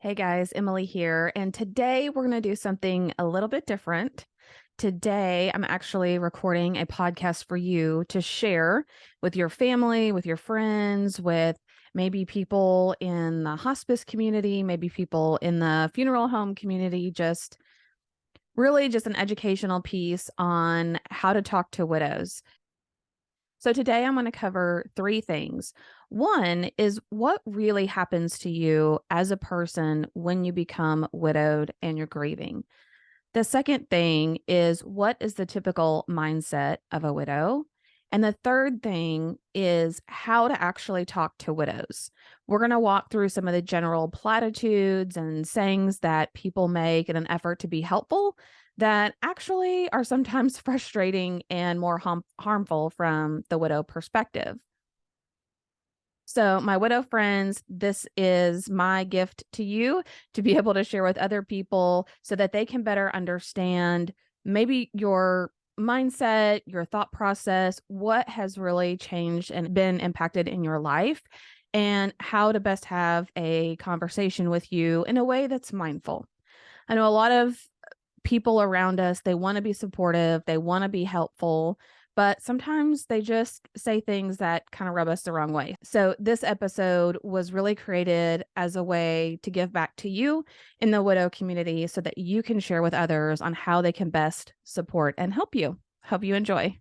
Hey guys, Emily here, and today we're going to do something a little bit different. Today, I'm actually recording a podcast for you to share with your family, with your friends, with maybe people in the hospice community, maybe people in the funeral home community, just really just an educational piece on how to talk to widows. So today I'm going to cover three things. One is what really happens to you as a person when you become widowed and you're grieving. The second thing is what is the typical mindset of a widow? And the third thing is how to actually talk to widows. We're going to walk through some of the general platitudes and sayings that people make in an effort to be helpful that actually are sometimes frustrating and more harmful from the widow perspective. So, my widow friends, this is my gift to you to be able to share with other people so that they can better understand maybe your mindset, your thought process, what has really changed and been impacted in your life, and how to best have a conversation with you in a way that's mindful. I know a lot of people around us, they want to be supportive, they want to be helpful, but sometimes they just say things that kind of rub us the wrong way. So, this episode was really created as a way to give back to you in the widow community so that you can share with others on how they can best support and help you. Hope you enjoy.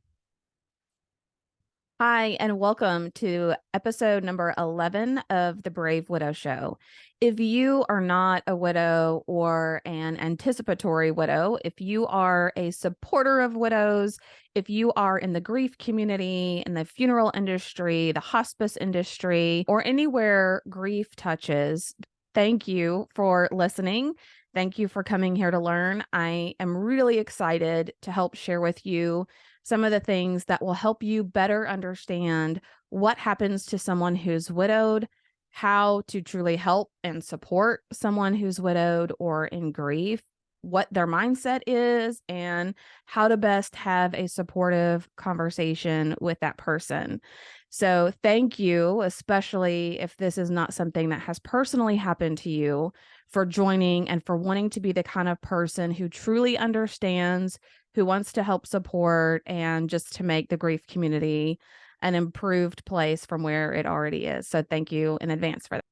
Hi, and welcome to episode number 11 of the Brave Widow Show. If you are not a widow or an anticipatory widow, if you are a supporter of widows, if you are in the grief community, in the funeral industry, the hospice industry, or anywhere grief touches, thank you for listening. Thank you for coming here to learn. I am really excited to help share with you some of the things that will help you better understand what happens to someone who's widowed, how to truly help and support someone who's widowed or in grief, what their mindset is, and how to best have a supportive conversation with that person. So thank you, especially if this is not something that has personally happened to you, for joining and for wanting to be the kind of person who truly understands, who wants to help support, and just to make the grief community an improved place from where it already is. So thank you in advance for that.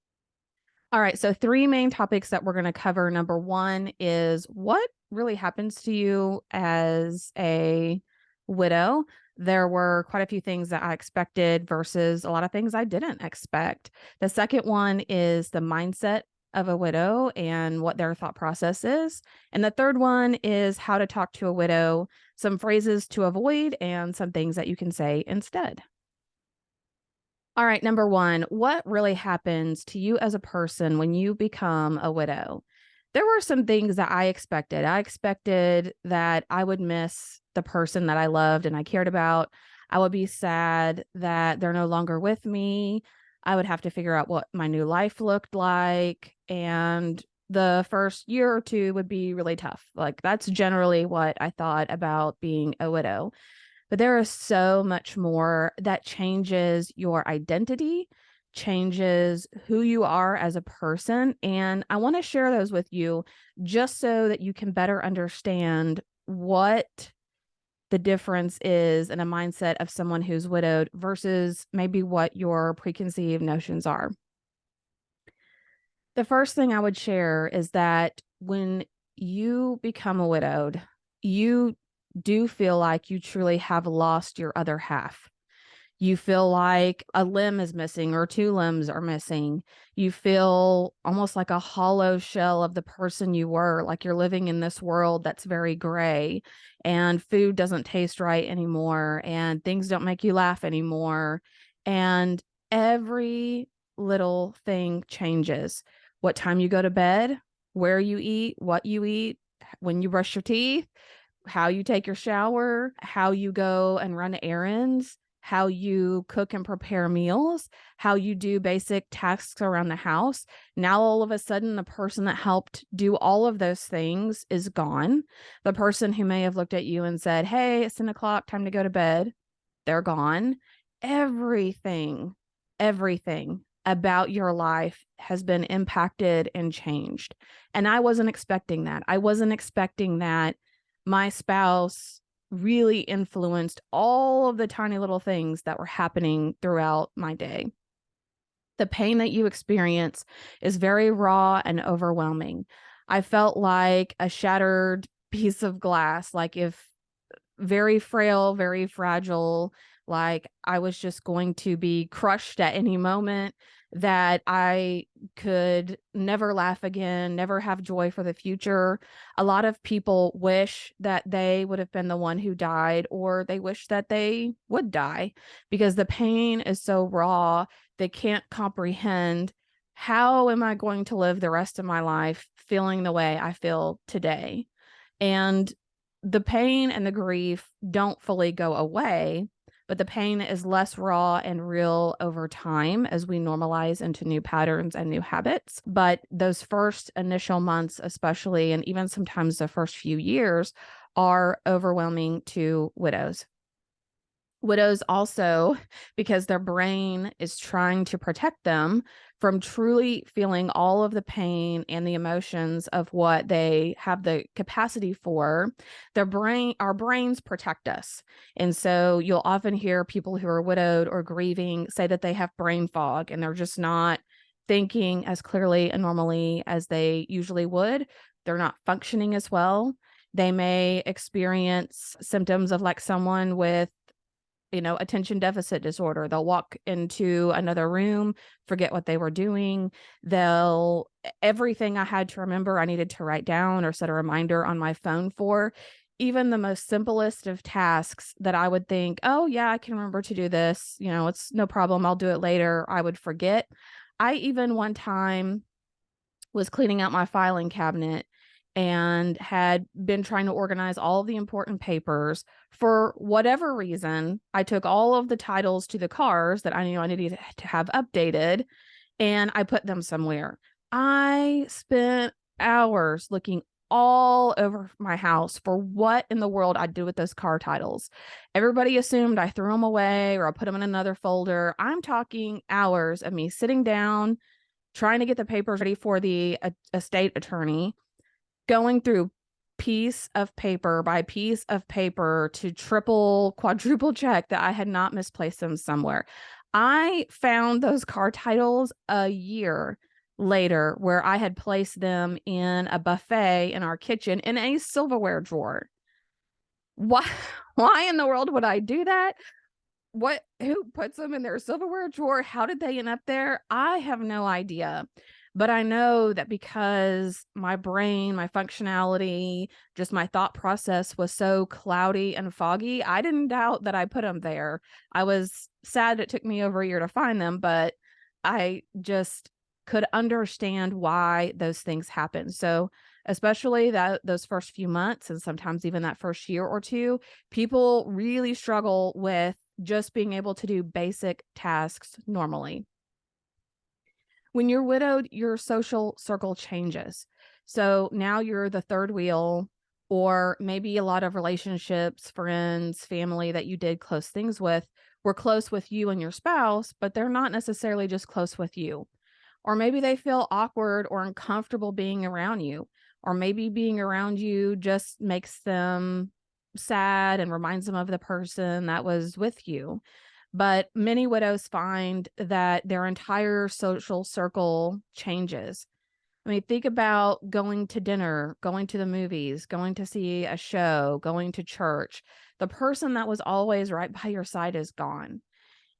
All right, so three main topics that we're going to cover. Number one is what really happens to you as a widow. There were quite a few things that I expected versus a lot of things I didn't expect. The second one is the mindset of a widow and what their thought process is. And the third one is how to talk to a widow, some phrases to avoid, and some things that you can say instead. All right, number one, what really happens to you as a person when you become a widow? There were some things that I expected. I expected that I would miss the person that I loved and I cared about. I would be sad that they're no longer with me. I would have to figure out what my new life looked like. And the first year or two would be really tough. Like, that's generally what I thought about being a widow. But there is so much more that changes your identity, changes who you are as a person. And I want to share those with you just so that you can better understand what the difference is in a mindset of someone who's widowed versus maybe what your preconceived notions are. The first thing I would share is that when you become a widowed, you do feel like you truly have lost your other half. You feel like a limb is missing or two limbs are missing. You feel almost like a hollow shell of the person you were, like you're living in this world that's very gray and food doesn't taste right anymore and things don't make you laugh anymore. And every little thing changes. What time you go to bed, where you eat, what you eat, when you brush your teeth, how you take your shower, how you go and run errands, how you cook and prepare meals, how you do basic tasks around the house. Now, all of a sudden, the person that helped do all of those things is gone. The person who may have looked at you and said, "Hey, it's 10 o'clock, time to go to bed," they're gone. Everything about your life has been impacted and changed. And I wasn't expecting that. I wasn't expecting that my spouse really influenced all of the tiny little things that were happening throughout my day. The pain that you experience is very raw and overwhelming. I felt like a shattered piece of glass, like if very frail, very fragile, like I was just going to be crushed at any moment, that I could never laugh again, never have joy for the future. A lot of people wish that they would have been the one who died, or they wish that they would die, because the pain is so raw, they can't comprehend, how am I going to live the rest of my life feeling the way I feel today? And the pain and the grief don't fully go away, but the pain is less raw and real over time as we normalize into new patterns and new habits. But those first initial months, especially, and even sometimes the first few years, are overwhelming to widows. Widows also, because their brain is trying to protect them from truly feeling all of the pain and the emotions of what they have the capacity for, our brains protect us. And so you'll often hear people who are widowed or grieving say that they have brain fog and they're just not thinking as clearly and normally as they usually would. They're not functioning as well. They may experience symptoms of like someone with attention deficit disorder. They'll walk into another room, forget what they were doing. Everything I had to remember, I needed to write down or set a reminder on my phone for. Even the most simplest of tasks that I would think, oh, yeah, I can remember to do this. It's no problem. I'll do it later. I would forget. I even one time was cleaning out my filing cabinet and had been trying to organize all of the important papers. For whatever reason, I took all of the titles to the cars that I knew I needed to have updated, and I put them somewhere. I spent hours looking all over my house for what in the world I'd do with those car titles. Everybody assumed I threw them away or I put them in another folder. I'm talking hours of me sitting down, trying to get the papers ready for the estate attorney, going through piece of paper by piece of paper to triple, quadruple check that I had not misplaced them somewhere. I found those car titles a year later where I had placed them in a buffet in our kitchen in a silverware drawer. Why, why in the world would I do that? Who puts them in their silverware drawer? How did they end up there? I have no idea. But I know that because my brain, my functionality, just my thought process was so cloudy and foggy, I didn't doubt that I put them there. I was sad it took me over a year to find them, but I just could understand why those things happen. So especially those first few months, and sometimes even that first year or two, people really struggle with just being able to do basic tasks normally. When you're widowed, your social circle changes. So now you're the third wheel, or maybe a lot of relationships, friends, family that you did close things with were close with you and your spouse, but they're not necessarily just close with you. Or maybe they feel awkward or uncomfortable being around you. Or maybe being around you just makes them sad and reminds them of the person that was with you. But many widows find that their entire social circle changes. I mean, think about going to dinner, going to the movies, going to see a show, going to church. The person that was always right by your side is gone.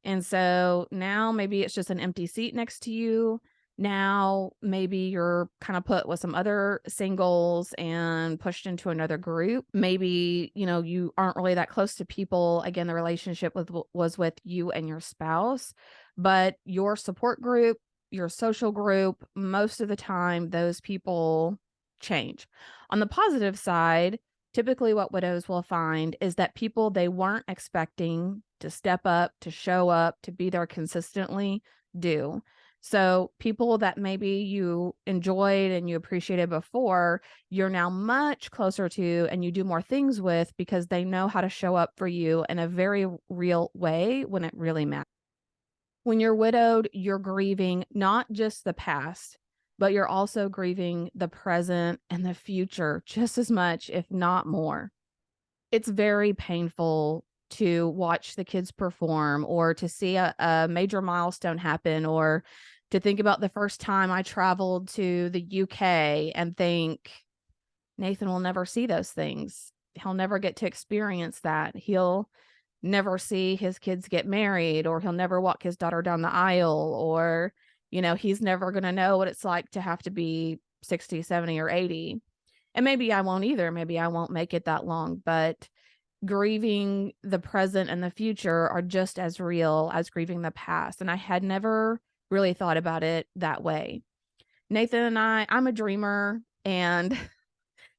And so now maybe it's just an empty seat next to you. Now maybe you're kind of put with some other singles and pushed into another group. Maybe, you aren't really that close to people. Again, the relationship was with you and your spouse, but your support group, your social group, most of the time, those people change. On the positive side, typically what widows will find is that people they weren't expecting to step up, to show up, to be there consistently do. So people that maybe you enjoyed and you appreciated before, you're now much closer to and you do more things with because they know how to show up for you in a very real way when it really matters. When you're widowed, you're grieving not just the past, but you're also grieving the present and the future just as much, if not more. It's very painful to watch the kids perform or to see a major milestone happen or to think about the first time I traveled to the UK and think Nathan will never see those things. He'll never get to experience that. He'll never see his kids get married, or he'll never walk his daughter down the aisle, or, he's never going to know what it's like to have to be 60, 70, or 80. And maybe I won't either. Maybe I won't make it that long, but grieving the present and the future are just as real as grieving the past. And I had never really thought about it that way. Nathan and I'm a dreamer, and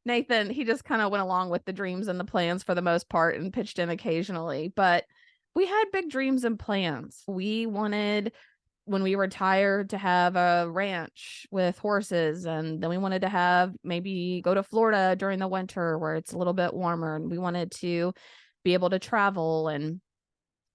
Nathan, he just kind of went along with the dreams and the plans for the most part and pitched in occasionally, but we had big dreams and plans. We wanted, when we retired, to have a ranch with horses, and then we wanted to have maybe go to Florida during the winter where it's a little bit warmer, and we wanted to be able to travel and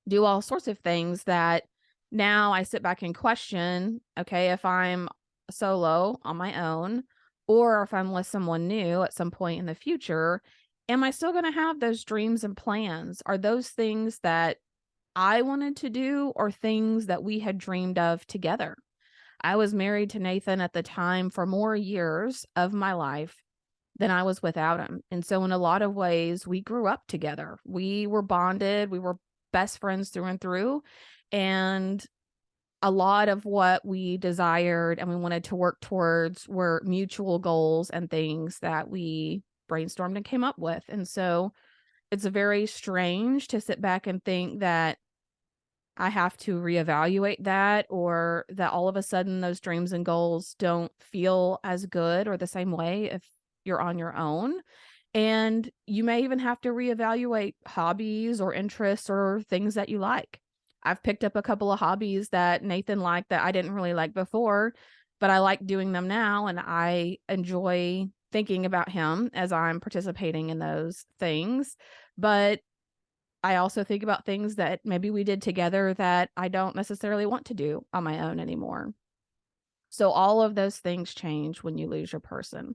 do all sorts of things that now I sit back and question, okay, if I'm solo on my own, or if I'm with someone new at some point in the future, am I still going to have those dreams and plans? Are those things that I wanted to do or things that we had dreamed of together? I was married to Nathan at the time for more years of my life than I was without him. And so, in a lot of ways, we grew up together. We were bonded, we were best friends through and through. And a lot of what we desired and we wanted to work towards were mutual goals and things that we brainstormed and came up with. And so, it's very strange to sit back and think that I have to reevaluate that, or that all of a sudden those dreams and goals don't feel as good or the same way if you're on your own. And you may even have to reevaluate hobbies or interests or things that you like. I've picked up a couple of hobbies that Nathan liked that I didn't really like before, but I like doing them now. And I enjoy thinking about him as I'm participating in those things. But I also think about things that maybe we did together that I don't necessarily want to do on my own anymore. So all of those things change when you lose your person.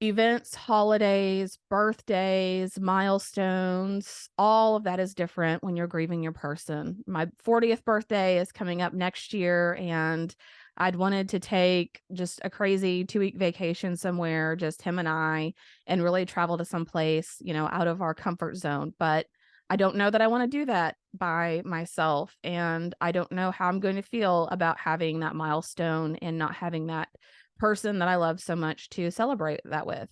Events, holidays, birthdays, milestones, all of that is different when you're grieving your person. My 40th birthday is coming up next year, and I'd wanted to take just a crazy 2-week vacation somewhere, just him and I, and really travel to some place, out of our comfort zone. But I don't know that I want to do that by myself. And I don't know how I'm going to feel about having that milestone and not having that person that I love so much to celebrate that with.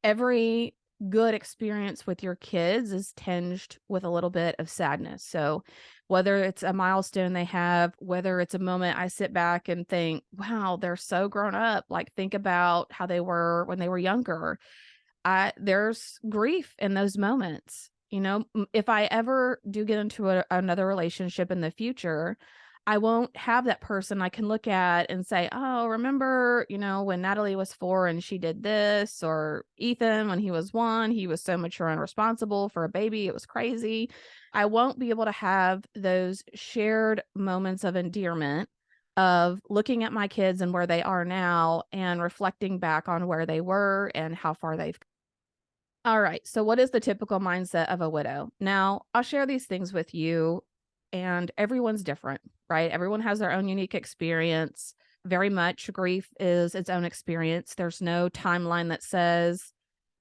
Every good experience with your kids is tinged with a little bit of sadness. So whether it's a milestone they have, whether it's a moment I sit back and think, wow, they're so grown up, like think about how they were when they were younger. There's grief in those moments. If I ever do get into another relationship in the future, I won't have that person I can look at and say, oh, remember, when Natalie was 4 and she did this, or Ethan, when he was 1, he was so mature and responsible for a baby. It was crazy. I won't be able to have those shared moments of endearment of looking at my kids and where they are now and reflecting back on where they were and how far they've. All right. So what is the typical mindset of a widow? Now, I'll share these things with you, and everyone's different, right? Everyone has their own unique experience. Very much grief is its own experience. There's no timeline that says,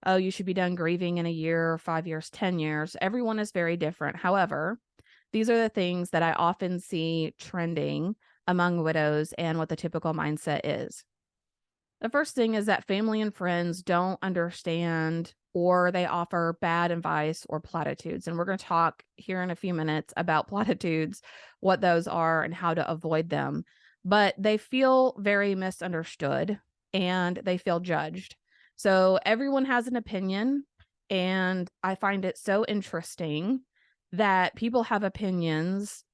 oh, you should be done grieving in a year, 5 years, 10 years. Everyone is very different. However, these are the things that I often see trending among widows and what the typical mindset is. The first thing is that family and friends don't understand, or they offer bad advice or platitudes. And we're going to talk here in a few minutes about platitudes, what those are, and how to avoid them. But they feel very misunderstood and they feel judged. So everyone has an opinion. And I find it so interesting that people have opinions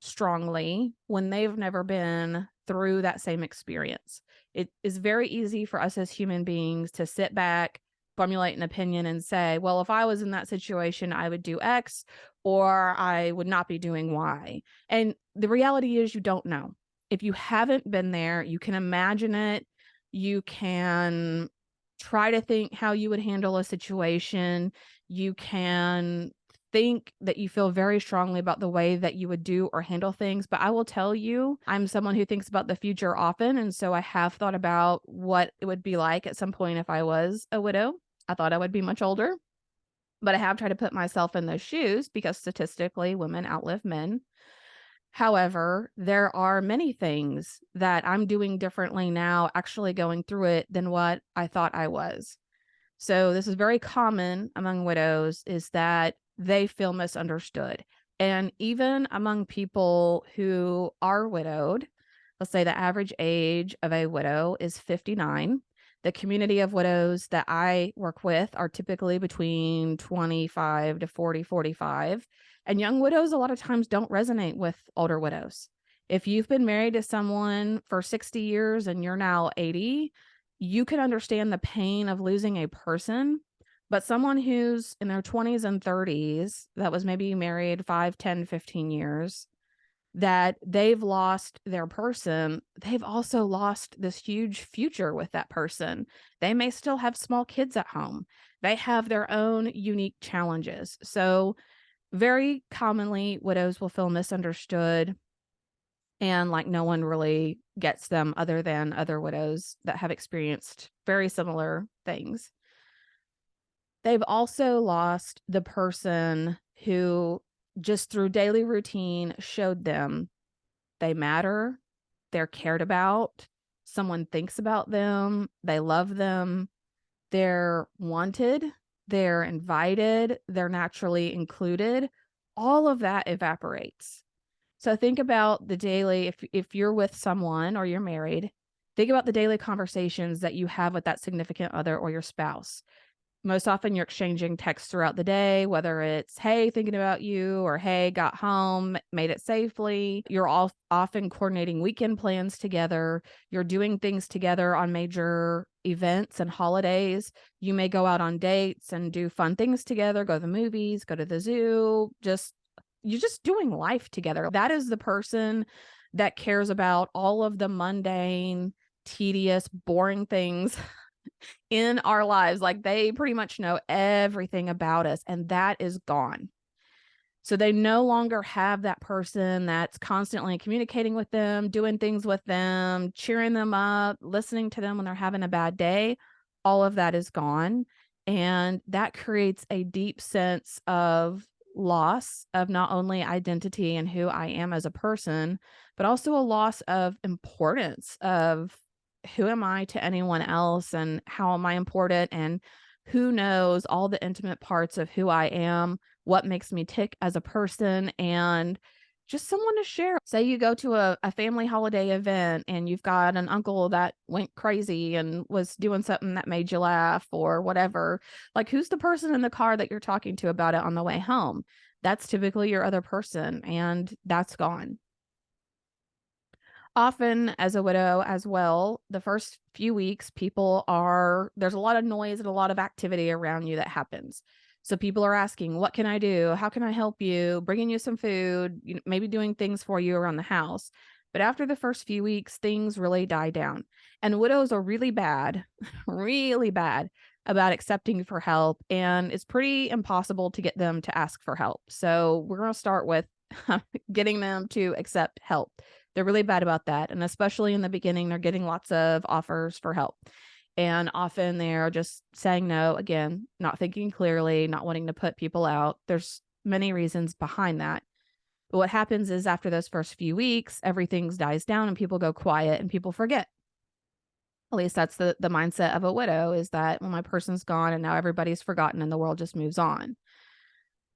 strongly when they've never been through that same experience. It is very easy for us as human beings to sit back, formulate an opinion and say, well, if I was in that situation, I would do X or I would not be doing Y. And the reality is, you don't know. If you haven't been there, you can imagine it. You can try to think how you would handle a situation. You can think that you feel very strongly about the way that you would do or handle things. But I will tell you, I'm someone who thinks about the future often. And so I have thought about what it would be like at some point if I was a widow. I thought I would be much older, but I have tried to put myself in those shoes because statistically, women outlive men. However, there are many things that I'm doing differently now, actually going through it, than what I thought I was. So this is very common among widows, is that they feel misunderstood. And even among people who are widowed, let's say the average age of a widow is 59. The community of widows that I work with are typically between 25 to 40, 45. And young widows a lot of times don't resonate with older widows. If you've been married to someone for 60 years and you're now 80, you can understand the pain of losing a person. But someone who's in their 20s and 30s that was maybe married 5, 10, 15 years, that they've lost their person, they've also lost this huge future with that person. They may still have small kids at home. They have their own unique challenges. So very commonly, widows will feel misunderstood and like no one really gets them other than other widows that have experienced very similar things. They've also lost the person who just through daily routine showed them they matter, they're cared about, someone thinks about them, they love them, they're wanted, they're invited, they're naturally included. All of that evaporates. So think about the daily, if you're with someone or you're married, think about the daily conversations that you have with that significant other or your spouse. Most often you're exchanging texts throughout the day, whether it's, hey, thinking about you, or hey, got home, made it safely. You're all often coordinating weekend plans together. You're doing things together on major events and holidays. You may go out on dates and do fun things together, go to the movies, go to the zoo, you're just doing life together. That is the person that cares about all of the mundane, tedious, boring things in our lives. Like they pretty much know everything about us, and that is gone. So they no longer have that person that's constantly communicating with them, doing things with them, cheering them up, listening to them when they're having a bad day. All of that is gone. And that creates a deep sense of loss of not only identity and who I am as a person, but also a loss of importance of who am I to anyone else and how am I important, and who knows all the intimate parts of who I am, what makes me tick as a person, and just someone to share. Say you go to a family holiday event and you've got an uncle that went crazy and was doing something that made you laugh or whatever. Like, who's the person in the car that you're talking to about it on the way home? That's typically your other person, and that's gone. Often as a widow as well, the first few weeks, there's a lot of noise and a lot of activity around you that happens. So people are asking, what can I do? How can I help you? Bringing you some food, maybe doing things for you around the house. But after the first few weeks, things really die down. And widows are really bad, really bad about accepting for help. And it's pretty impossible to get them to ask for help. So we're going to start with getting them to accept help. They're really bad about that. And especially in the beginning, they're getting lots of offers for help. And often they're just saying no, again, not thinking clearly, not wanting to put people out. There's many reasons behind that. But what happens is after those first few weeks, everything dies down and people go quiet and people forget. At least that's the mindset of a widow, is that, well, my person's gone and now everybody's forgotten and the world just moves on.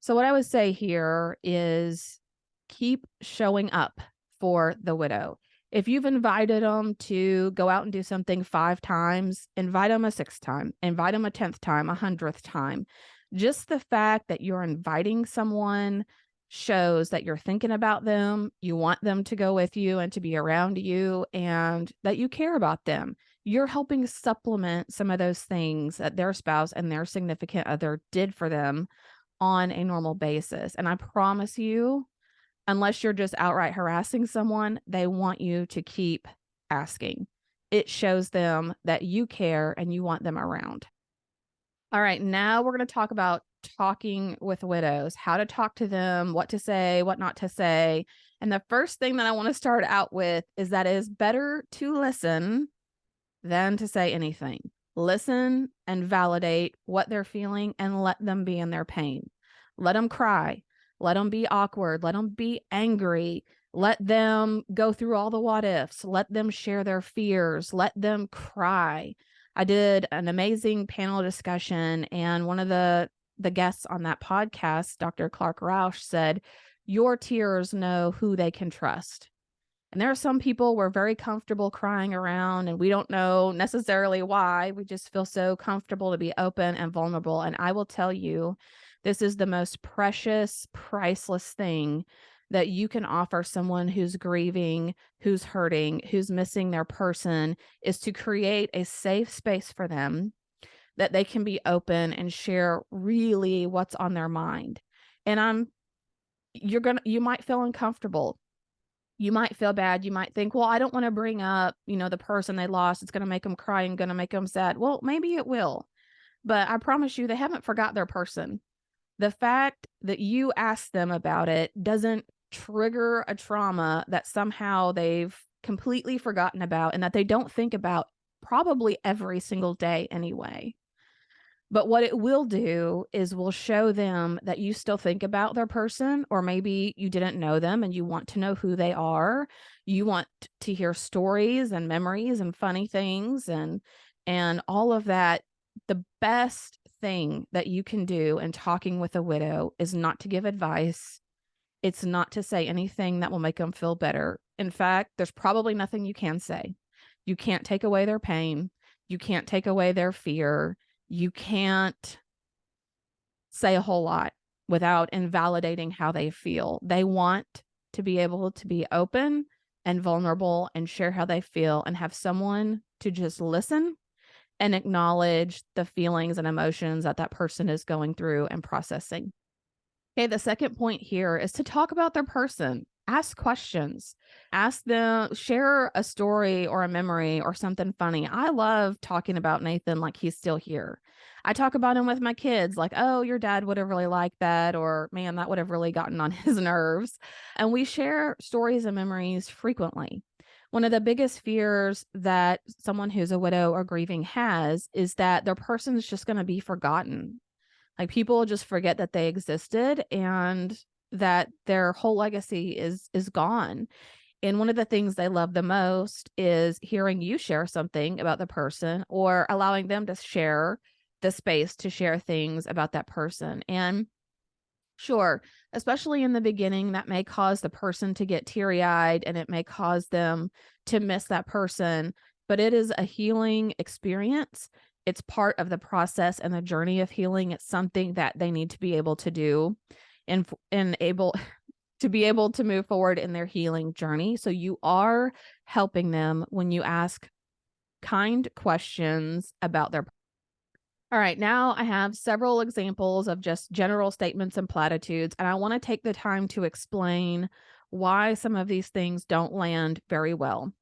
So what I would say here is keep showing up for the widow. If you've invited them to go out and do something 5 times, invite them a 6th time, invite them a 10th time, 100th time. Just the fact that you're inviting someone shows that you're thinking about them, you want them to go with you and to be around you, and that you care about them. you're helping supplement some of those things that their spouse and their significant other did for them on a normal basis. And I promise you, unless you're just outright harassing someone, they want you to keep asking. It shows them that you care and you want them around. All right, now we're going to talk about talking with widows, how to talk to them, what to say, what not to say. And the first thing that I want to start out with is that it is better to listen than to say anything. Listen and validate what they're feeling and let them be in their pain. Let them cry. Let them be awkward. Let them be angry. Let them go through all the what ifs. Let them share their fears. Let them cry. I did an amazing panel discussion, and one of the guests on that podcast, Dr. Clark Rausch, said, your tears know who they can trust. And there are some people we're very comfortable crying around, and we don't know necessarily why. We just feel so comfortable to be open and vulnerable. And I will tell you, this is the most precious, priceless thing that you can offer someone who's grieving, who's hurting, who's missing their person, is to create a safe space for them that they can be open and share really what's on their mind. And you might feel uncomfortable. You might feel bad. You might think, well, I don't want to bring up, the person they lost. It's going to make them cry and going to make them sad. Well, maybe it will, but I promise you, they haven't forgot their person. The fact that you ask them about it doesn't trigger a trauma that somehow they've completely forgotten about and that they don't think about probably every single day anyway. But what it will do is will show them that you still think about their person, or maybe you didn't know them and you want to know who they are. You want to hear stories and memories and funny things and all of that. The best thing that you can do in talking with a widow is not to give advice. It's not to say anything that will make them feel better. In fact, there's probably nothing you can say. You can't take away their pain. You can't take away their fear. You can't say a whole lot without invalidating how they feel. They want to be able to be open and vulnerable and share how they feel and have someone to just listen and acknowledge the feelings and emotions that that person is going through and processing. Okay, the second point here is to talk about their person. Ask questions. Ask them, share a story or a memory or something funny. I love talking about Nathan like he's still here. I talk about him with my kids, like, oh, your dad would have really liked that, or man, that would have really gotten on his nerves. And we share stories and memories frequently. One of the biggest fears that someone who's a widow or grieving has is that their person is just going to be forgotten. Like, people just forget that they existed and that their whole legacy is gone. And one of the things they love the most is hearing you share something about the person or allowing them to share the space to share things about that person. And sure, especially in the beginning, that may cause the person to get teary-eyed and it may cause them to miss that person, but it is a healing experience. It's part of the process and the journey of healing. It's something that they need to be able to do and able to be able to move forward in their healing journey. So you are helping them when you ask kind questions about their. All right, now I have several examples of just general statements and platitudes, and I want to take the time to explain why some of these things don't land very well.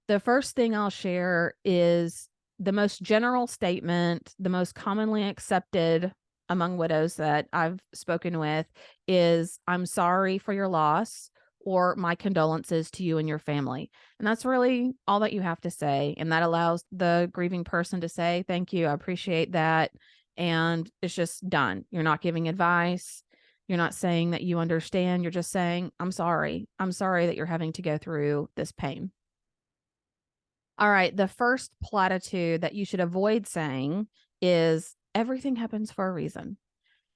The first thing I'll share is the most general statement, the most commonly accepted among widows that I've spoken with is, I'm sorry for your loss, or my condolences to you and your family. And that's really all that you have to say. And that allows the grieving person to say, thank you, I appreciate that. And it's just done. You're not giving advice. You're not saying that you understand. You're just saying, I'm sorry. I'm sorry that you're having to go through this pain. All right, the first platitude that you should avoid saying is, everything happens for a reason.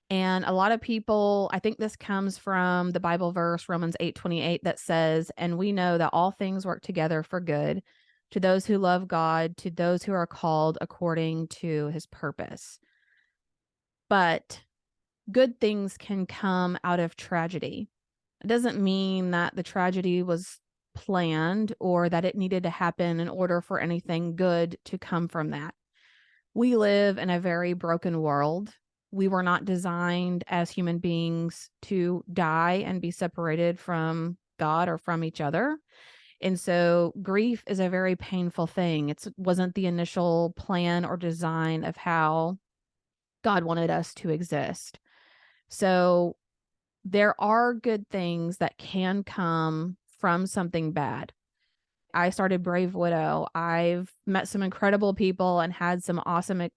And a lot of people, I think this comes from the Bible verse, Romans 8:28, that says, and we know that all things work together for good to those who love God, to those who are called according to his purpose. But good things can come out of tragedy. It doesn't mean that the tragedy was planned or that it needed to happen in order for anything good to come from that. We live in a very broken world. We were not designed as human beings to die and be separated from God or from each other. And so grief is a very painful thing. It wasn't the initial plan or design of how God wanted us to exist. So there are good things that can come from something bad. I started Brave Widow. I've met some incredible people and had some awesome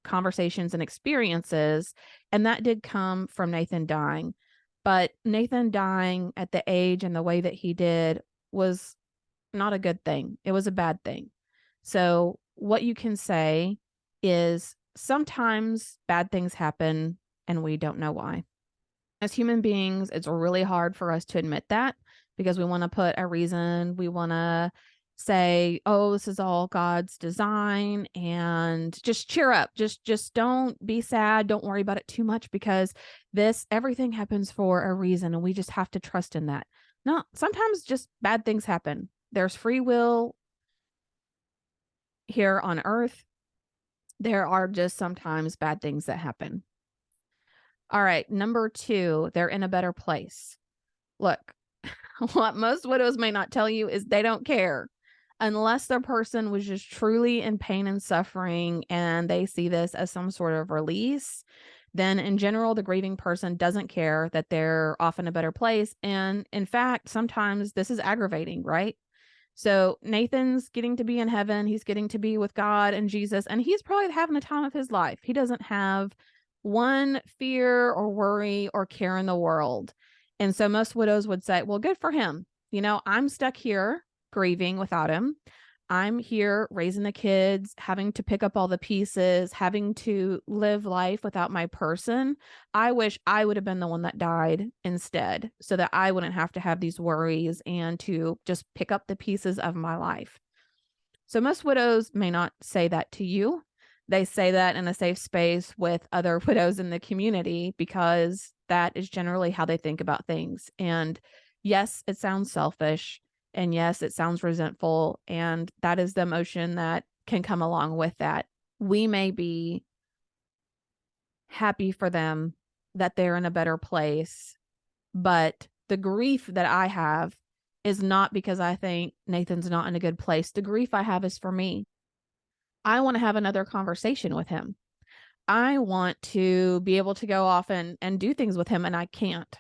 conversations and experiences. And that did come from Nathan dying. But Nathan dying at the age and the way that he did was not a good thing. It was a bad thing. So what you can say is sometimes bad things happen and we don't know why. As human beings, it's really hard for us to admit that because we want to put a reason. We want to say, oh, this is all God's design and just cheer up. Just don't be sad. Don't worry about it too much because everything happens for a reason and we just have to trust in that. No, sometimes just bad things happen. There's free will here on earth. There are just sometimes bad things that happen. All right, number 2, they're in a better place. Look, what most widows may not tell you is they don't care. Unless their person was just truly in pain and suffering and they see this as some sort of release, then in general, the grieving person doesn't care that they're off in a better place. And in fact, sometimes this is aggravating, right? So Nathan's getting to be in heaven. He's getting to be with God and Jesus, and he's probably having the time of his life. He doesn't have one fear or worry or care in the world. And so most widows would say, well, good for him. I'm stuck here grieving without him. I'm here raising the kids, having to pick up all the pieces, having to live life without my person. I wish I would have been the one that died instead so that I wouldn't have to have these worries and to just pick up the pieces of my life. So most widows may not say that to you. They say that in a safe space with other widows in the community because that is generally how they think about things. And yes, it sounds selfish. And yes, it sounds resentful. And that is the emotion that can come along with that. We may be happy for them that they're in a better place, but the grief that I have is not because I think Nathan's not in a good place. The grief I have is for me. I want to have another conversation with him. I want to be able to go off and do things with him, and I can't.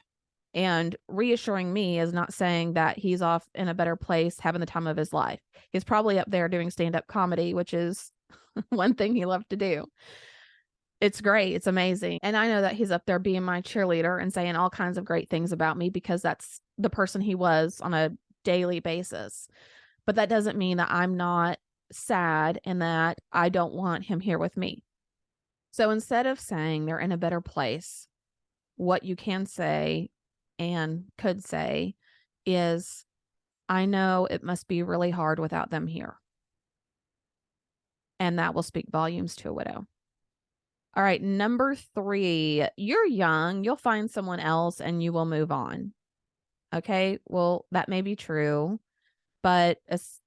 And reassuring me is not saying that he's off in a better place, having the time of his life. He's probably up there doing stand-up comedy, which is one thing he loved to do. It's great. It's amazing. And I know that he's up there being my cheerleader and saying all kinds of great things about me because that's the person he was on a daily basis. But that doesn't mean that I'm not sad and that I don't want him here with me. So instead of saying they're in a better place, what you can say and could say is, I know it must be really hard without them here. And that will speak volumes to a widow. All right, number 3, you're young, you'll find someone else and you will move on. Okay, well, that may be true, but it's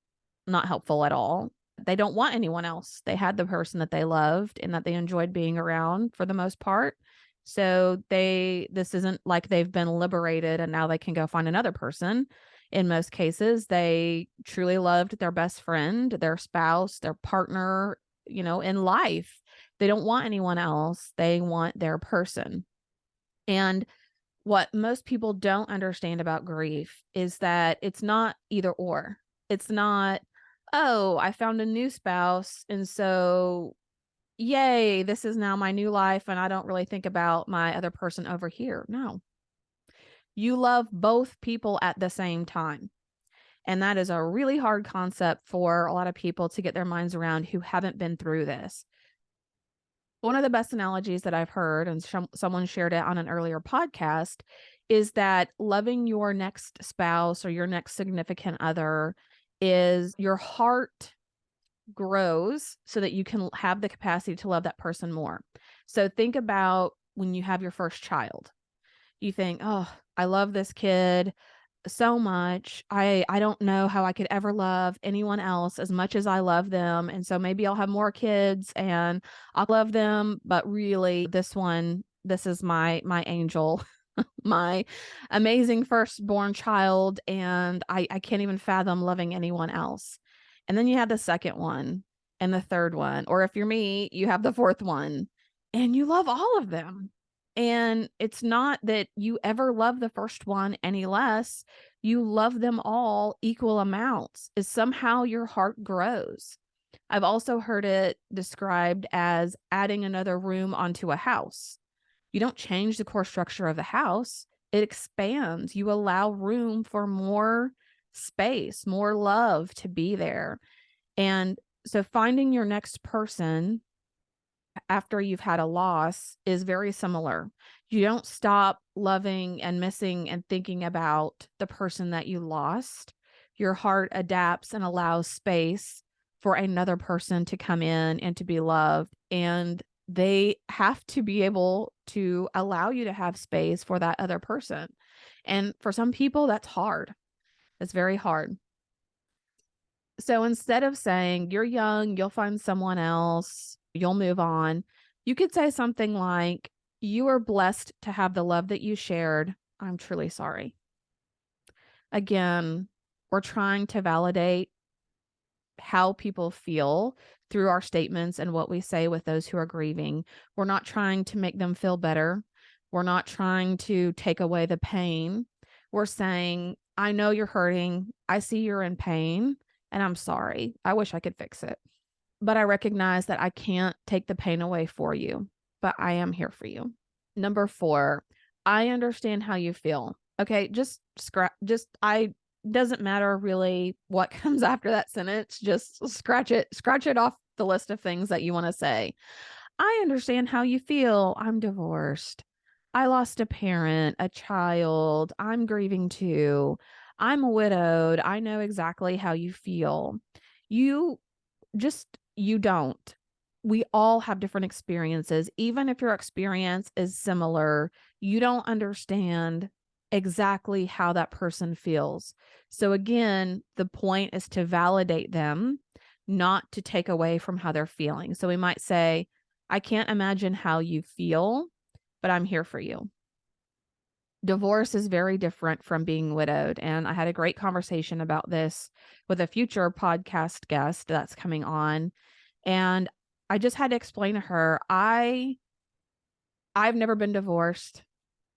not helpful at all. They don't want anyone else. They had the person that they loved and that they enjoyed being around for the most part. So this isn't like they've been liberated and now they can go find another person. In most cases, they truly loved their best friend, their spouse, their partner, in life. They don't want anyone else. They want their person. And what most people don't understand about grief is that it's not either or. It's not, oh, I found a new spouse, and so yay, this is now my new life, and I don't really think about my other person over here. No. You love both people at the same time. And that is a really hard concept for a lot of people to get their minds around who haven't been through this. One of the best analogies that I've heard, and someone shared it on an earlier podcast, is that loving your next spouse or your next significant other is your heart grows so that you can have the capacity to love that person more. So think about when you have your first child. You think, oh, I love this kid. so much. I don't know how I could ever love anyone else as much as I love them, and so maybe I'll have more kids and I'll love them, but really this is my angel, my amazing firstborn child, and I can't even fathom loving anyone else. And then you have the second one and the third one, or if you're me, you have the fourth one, and you love all of them. And it's not that you ever love the first one any less. You love them all equal amounts. Is somehow your heart grows. I've also heard it described as adding another room onto a house. You don't change the core structure of the house, it expands. You allow room for more space, more love to be there. And so finding your next person after you've had a loss is very similar. You don't stop loving and missing and thinking about the person that you lost. Your heart adapts and allows space for another person to come in and to be loved. And they have to be able to allow you to have space for that other person. And for some people, that's hard. It's very hard. So instead of saying, "You're young, you'll find someone else, you'll move on," you could say something like, "You are blessed to have the love that you shared. I'm truly sorry." Again, we're trying to validate how people feel through our statements and what we say with those who are grieving. We're not trying to make them feel better. We're not trying to take away the pain. We're saying, "I know you're hurting. I see you're in pain, and I'm sorry. I wish I could fix it. But I recognize that I can't take the pain away for you, but I am here for you." Number 4, I understand how you feel. Okay, I doesn't matter really what comes after that sentence, just scratch it off the list of things that you wanna say. I understand how you feel. I'm divorced. I lost a parent, a child. I'm grieving too. I'm widowed. I know exactly how you feel. You you don't. We all have different experiences. Even if your experience is similar, you don't understand exactly how that person feels. So again, the point is to validate them, not to take away from how they're feeling. So we might say, "I can't imagine how you feel, but I'm here for you." Divorce is very different from being widowed. And I had a great conversation about this with a future podcast guest that's coming on. And I just had to explain to her, I've never been divorced.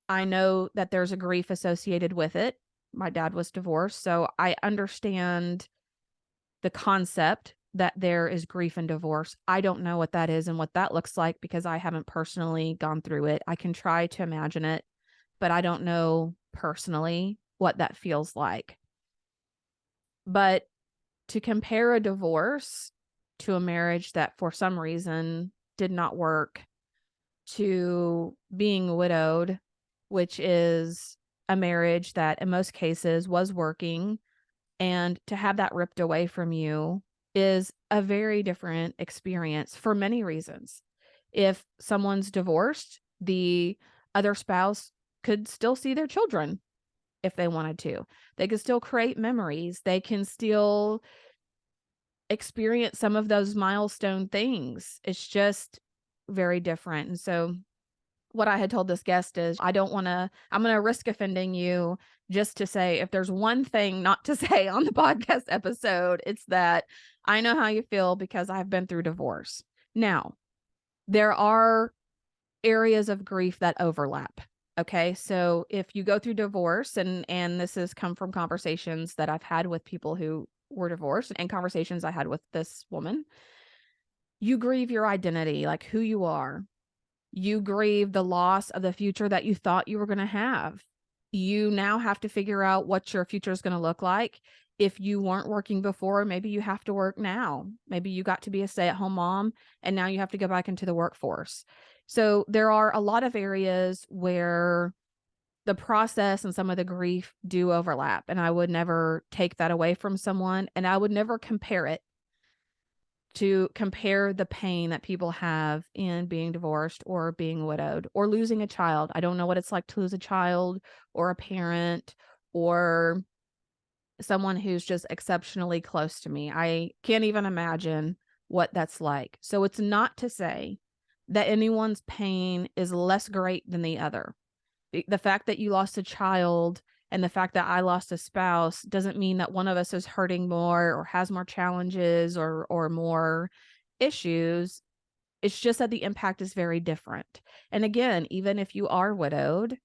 I know that there's a grief associated with it. My dad was divorced, so I understand the concept that there is grief and divorce. I don't know what that is and what that looks like because I haven't personally gone through it. I can try to imagine it, but I don't know personally what that feels like. But to compare a divorce to a marriage that for some reason did not work, to being widowed, which is a marriage that in most cases was working, and to have that ripped away from you is a very different experience for many reasons. If someone's divorced, the other spouse could still see their children if they wanted to. They could still create memories. They can still experience some of those milestone things. It's just very different. And so what I had told this guest is, I'm going to risk offending you just to say, if there's one thing not to say on the podcast episode, it's that I know how you feel because I've been through divorce. Now, there are areas of grief that overlap. Okay. So if you go through divorce, and this has come from conversations that I've had with people who were divorced and conversations I had with this woman, you grieve your identity, like who you are. You grieve the loss of the future that you thought you were going to have. You now have to figure out what your future is going to look like. If you weren't working before, maybe you have to work now. Maybe you got to be a stay-at-home mom and now you have to go back into the workforce. So there are a lot of areas where the process and some of the grief do overlap, and I would never take that away from someone, and I would never compare the pain that people have in being divorced or being widowed or losing a child. I don't know what it's like to lose a child or a parent or someone who's just exceptionally close to me. I can't even imagine what that's like. So it's not to say that anyone's pain is less great than the other. The fact that you lost a child and the fact that I lost a spouse doesn't mean that one of us is hurting more or has more challenges or more issues. It's just that the impact is very different. And again, even if you are widowed,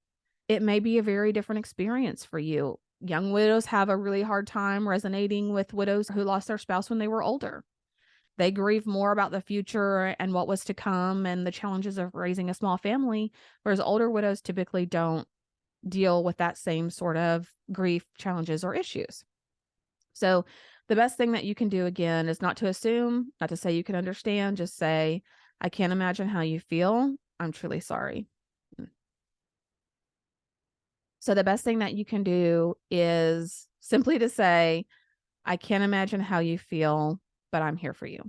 it may be a very different experience for you. Young widows have a really hard time resonating with widows who lost their spouse when they were older. They grieve more about the future and what was to come and the challenges of raising a small family, whereas older widows typically don't deal with that same sort of grief, challenges, or issues. So the best thing that you can do, again, is not to assume, not to say you can understand, just say, I can't imagine how you feel. I'm truly sorry. So the best thing that you can do is simply to say, I can't imagine how you feel, but I'm here for you.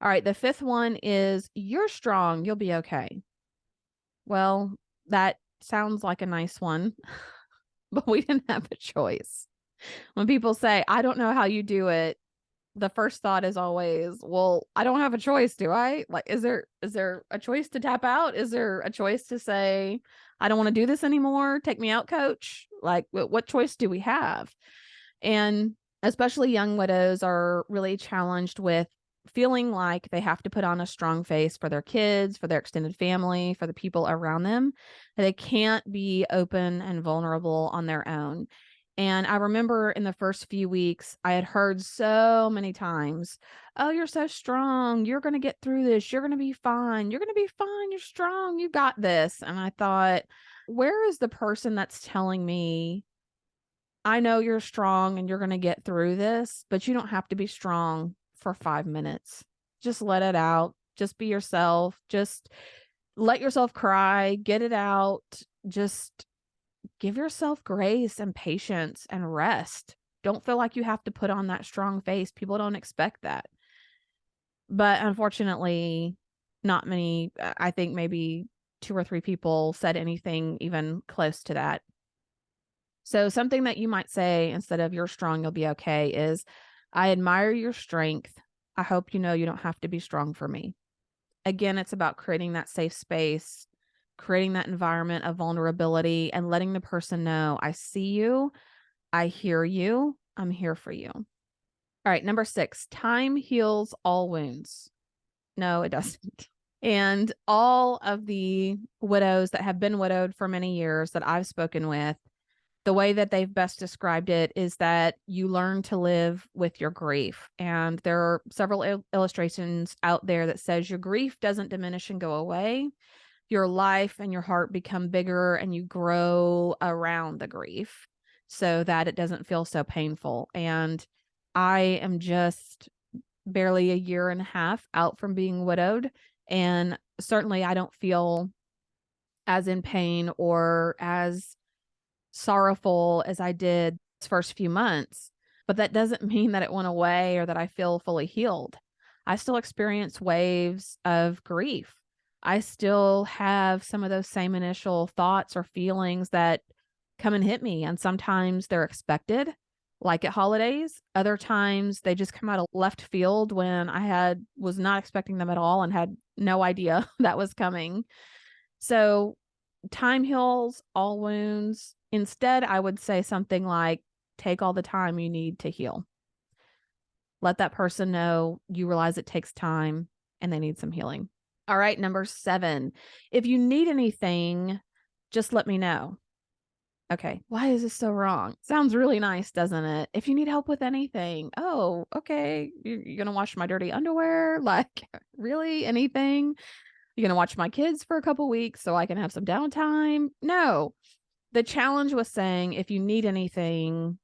All right, the fifth one is, you're strong, you'll be okay. Well, that sounds like a nice one, but we didn't have a choice. When people say, I don't know how you do it, the first thought is always, well, I don't have a choice, do I? Like, is there a choice to tap out? Is there a choice to say, I don't want to do this anymore? Take me out, coach. Like, what choice do we have? And especially young widows are really challenged with feeling like they have to put on a strong face for their kids, for their extended family, for the people around them. They can't be open and vulnerable on their own. And I remember in the first few weeks, I had heard so many times, oh, you're so strong. You're going to get through this. You're going to be fine. You're going to be fine. You're strong. You got this. And I thought, where is the person that's telling me, I know you're strong and you're going to get through this, but you don't have to be strong for 5 minutes. Just let it out. Just be yourself. Just let yourself cry. Get it out. Just give yourself grace and patience and rest. Don't feel like you have to put on that strong face. People don't expect that. But unfortunately, not many, I think maybe 2 or 3 people said anything even close to that. So something that you might say instead of you're strong, you'll be okay is, I admire your strength. I hope you know you don't have to be strong for me. Again, it's about creating that safe space, creating that environment of vulnerability and letting the person know, I see you. I hear you. I'm here for you. All right. Number 6, time heals all wounds. No, it doesn't. And all of the widows that have been widowed for many years that I've spoken with, the way that they've best described it is that you learn to live with your grief. And there are several illustrations out there that says your grief doesn't diminish and go away. Your life and your heart become bigger and you grow around the grief so that it doesn't feel so painful. And I am just barely a year and a half out from being widowed. And certainly I don't feel as in pain or as sorrowful as I did these first few months, but that doesn't mean that it went away or that I feel fully healed. I still experience waves of grief. I still have some of those same initial thoughts or feelings that come and hit me. And sometimes they're expected, like at holidays. Other times they just come out of left field when I was not expecting them at all and had no idea that was coming. So time heals all wounds. Instead, I would say something like, take all the time you need to heal. Let that person know you realize it takes time and they need some healing. All right, number 7, if you need anything, just let me know. Okay, why is this so wrong? Sounds really nice, doesn't it? If you need help with anything, oh, okay, you're going to wash my dirty underwear? Like, really? Anything? You're going to watch my kids for a couple weeks so I can have some downtime? No. The challenge with saying, if you need anything,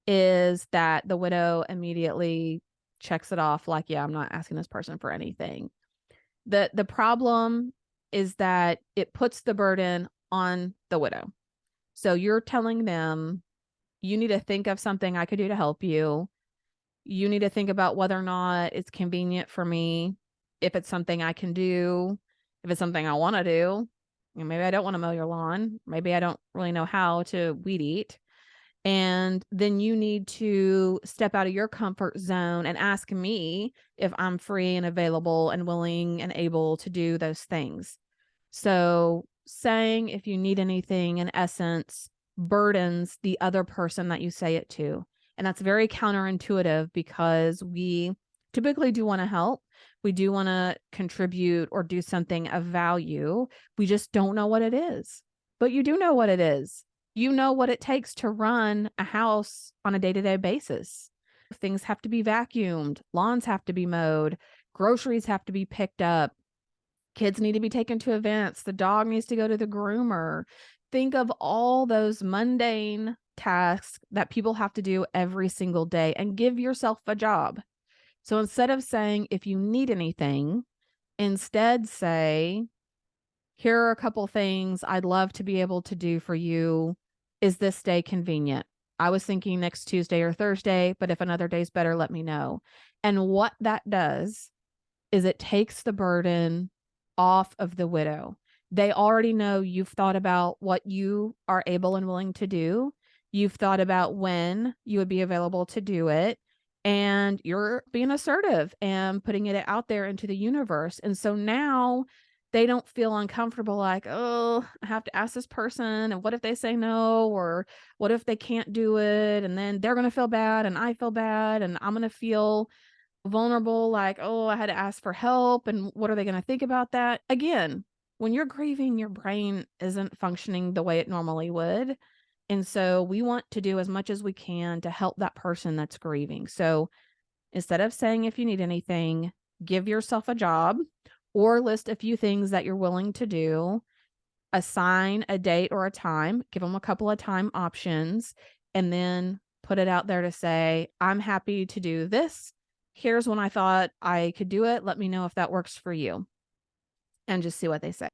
is that the widow immediately checks it off like, yeah, I'm not asking this person for anything. The problem is that it puts the burden on the widow. So you're telling them, you need to think of something I could do to help you. You need to think about whether or not it's convenient for me, if it's something I can do, if it's something I want to do. Maybe I don't want to mow your lawn. Maybe I don't really know how to weed eat. And then you need to step out of your comfort zone and ask me if I'm free and available and willing and able to do those things. So, saying if you need anything, in essence, burdens the other person that you say it to. And that's very counterintuitive because we typically do want to help. We do want to contribute or do something of value. We just don't know what it is. But you do know what it is. You know what it takes to run a house on a day-to-day basis. Things have to be vacuumed, lawns have to be mowed, groceries have to be picked up, kids need to be taken to events, the dog needs to go to the groomer. Think of all those mundane tasks that people have to do every single day and give yourself a job. So instead of saying, if you need anything, instead say, here are a couple things I'd love to be able to do for you. Is this day convenient? I was thinking next Tuesday or Thursday, but if another day's better, let me know. And what that does is it takes the burden off of the widow. They already know you've thought about what you are able and willing to do. You've thought about when you would be available to do it. And you're being assertive and putting it out there into the universe. And so now they don't feel uncomfortable like, oh, I have to ask this person. And what if they say no? Or what if they can't do it? And then they're going to feel bad and I feel bad and I'm going to feel vulnerable, like, oh, I had to ask for help. And what are they going to think about that? Again, when you're grieving, your brain isn't functioning the way it normally would. And so we want to do as much as we can to help that person that's grieving. So instead of saying if you need anything, give yourself a job or list a few things that you're willing to do, assign a date or a time, give them a couple of time options, and then put it out there to say, I'm happy to do this. Here's when I thought I could do it. Let me know if that works for you. And just see what they say.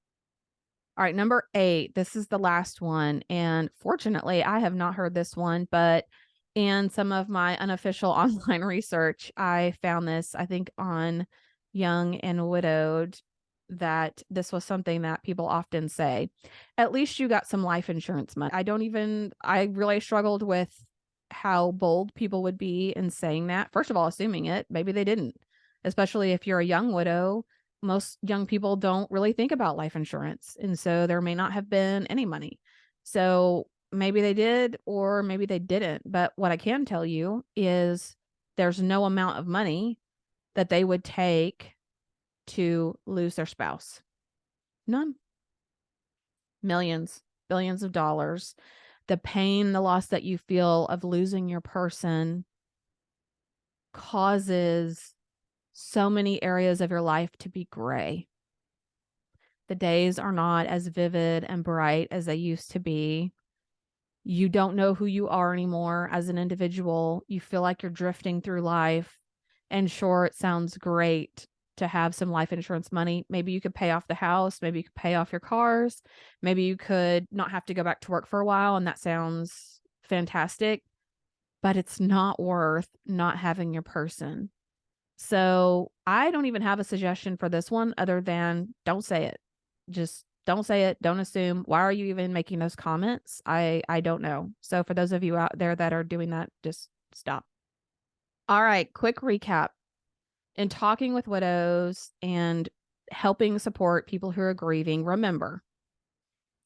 All right, number 8. This is the last one. And fortunately, I have not heard this one, but in some of my unofficial online research, I found this, I think, on Young and Widowed, that this was something that people often say. At least you got some life insurance money. I really struggled with how bold people would be in saying that. First of all, assuming it, maybe they didn't, especially if you're a young widow. Most young people don't really think about life insurance. And so there may not have been any money. So maybe they did, or maybe they didn't. But what I can tell you is there's no amount of money that they would take to lose their spouse. None. Millions, billions of dollars. The pain, the loss that you feel of losing your person causes so many areas of your life to be gray. The days are not as vivid and bright as they used to be. You don't know who you are anymore as an individual. You feel like you're drifting through life. And sure, it sounds great to have some life insurance money. Maybe you could pay off the house. Maybe you could pay off your cars. Maybe you could not have to go back to work for a while. And that sounds fantastic. But it's not worth not having your person. So I don't even have a suggestion for this one other than don't say it. Just don't say it. Don't assume. Why are you even making those comments? I don't know. So for those of you out there that are doing that, just stop. All right, quick recap. In talking with widows and helping support people who are grieving, remember,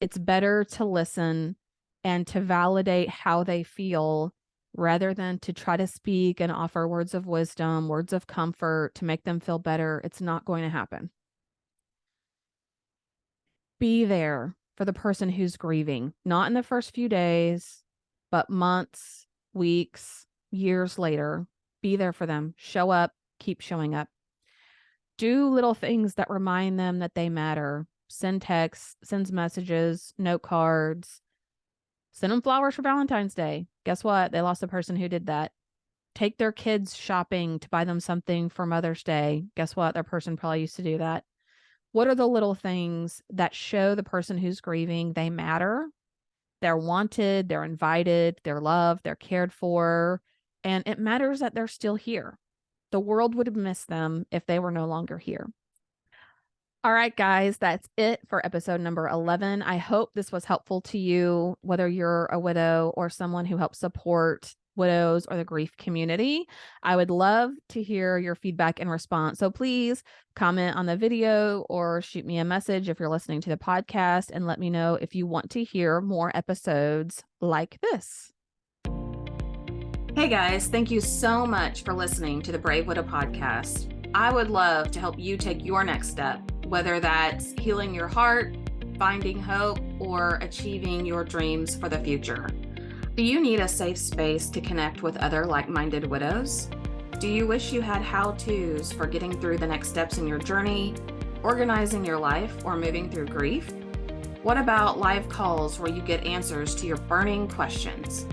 it's better to listen and to validate how they feel rather than to try to speak and offer words of wisdom, words of comfort to make them feel better. It's not going to happen. Be there for the person who's grieving, not in the first few days, but months, weeks, years later. Be there for them. Show up, keep showing up. Do little things that remind them that they matter. Send texts, send messages, note cards. Send them flowers for Valentine's Day. Guess what? They lost the person who did that. Take their kids shopping to buy them something for Mother's Day. Guess what? Their person probably used to do that. What are the little things that show the person who's grieving they matter? They're wanted, they're invited, they're loved, they're cared for, and it matters that they're still here. The world would have missed them if they were no longer here. All right, guys, that's it for episode number 11. I hope this was helpful to you, whether you're a widow or someone who helps support widows or the grief community. I would love to hear your feedback and response. So please comment on the video or shoot me a message if you're listening to the podcast and let me know if you want to hear more episodes like this. Hey guys, thank you so much for listening to the Brave Widow podcast. I would love to help you take your next step, whether that's healing your heart, finding hope, or achieving your dreams for the future. Do you need a safe space to connect with other like-minded widows? Do you wish you had how-tos for getting through the next steps in your journey, organizing your life, or moving through grief? What about live calls where you get answers to your burning questions?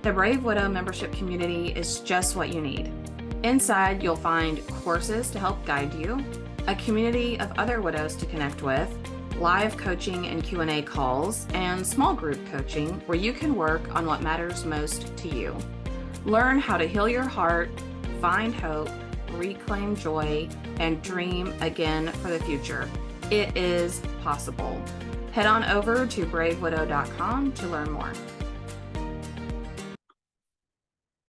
The Brave Widow membership community is just what you need. Inside, you'll find courses to help guide you, a community of other widows to connect with, live coaching and Q&A calls, and small group coaching where you can work on what matters most to you. Learn how to heal your heart, find hope, reclaim joy, and dream again for the future. It is possible. Head on over to bravewidow.com to learn more.